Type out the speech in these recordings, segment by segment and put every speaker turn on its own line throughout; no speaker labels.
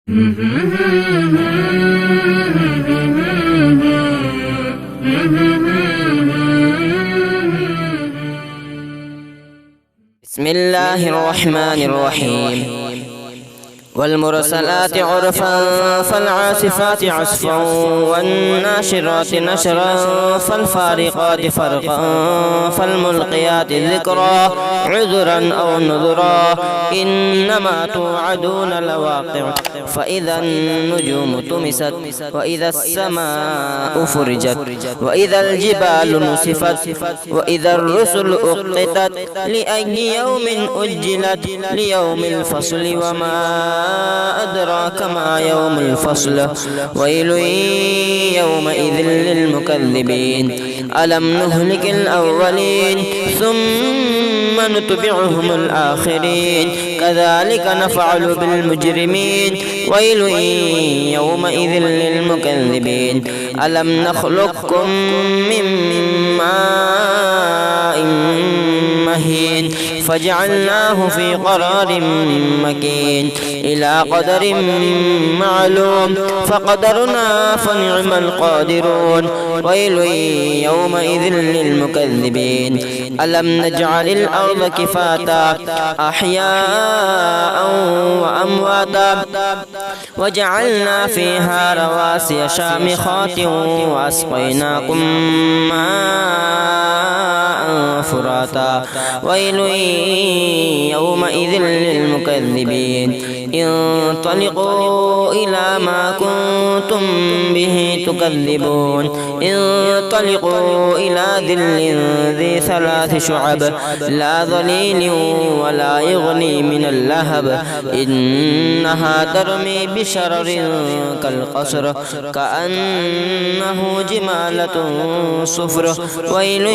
بسم الله الرحمن الرحيم والمرسلات عرفا فالعاصفات عصفا والناشرات نشرا فالفارقات فرقا فالملقيات ذكرا عذرا أو نذرا إنما توعدون لواقع فإذا النجوم طمست وإذا السماء فرجت وإذا الجبال نسفت وإذا الرسل أقتت لأي يوم أجلت ليوم الفصل وما أدراك ما يوم الفصل ويل يومئذ للمكذبين ألم نهلك الأولين ثم نتبعهم الآخرين كذلك نفعل بالمجرمين ويل يومئذ للمكذبين ألم نخلقكم من ماء مهين فجعلناه في قرار مكين إلى قدر معلوم فقدرنا فنعم القادرون ويل يومئذ للمكذبين ألم نجعل الأرض كفاتا أحياء وأمواتا وجعلنا فيها رواسي شامخات وأسقيناكم ماء فراتا ويل يومئذ للمكذبين انطلقوا إلى ما كنتم به تكذبون انطلقوا إلى ظل ذي 3 شعب لا ظليل ولا يغني من اللهب إنها ترمي بشرر كالقصر كأنه جمالة صفر ويل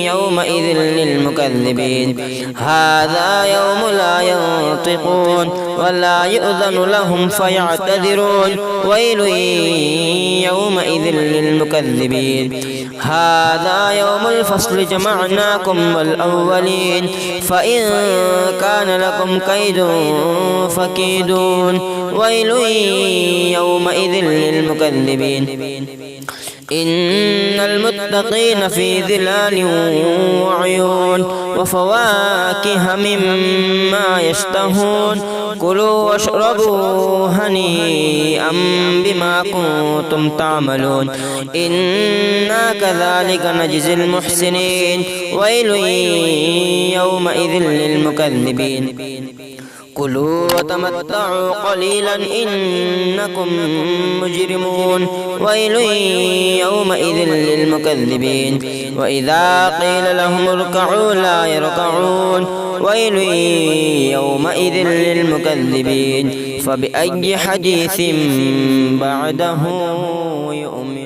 يومئذ للمكذبين هذا يوم لا ينطقون ولا يؤذن لهم فيعتذرون ويل يومئذ للمكذبين هذا يوم الفصل جمعناكم والأولين فإن كان لكم كيد فكيدون ويل يومئذ للمكذبين إن المتقين في ظلال وعيون وفواكه مما يشتهون كلوا واشربوا هنيئا بما كنتم تعملون إنا كذلك نجزي المحسنين ويل يومئذ للمكذبين كلوا وتمتعوا قليلا إنكم مجرمون ويل يومئذ للمكذبين وإذا قيل لهم اركعوا لا يركعون ويل يومئذ للمكذبين فبأي حديث بعده يؤمنون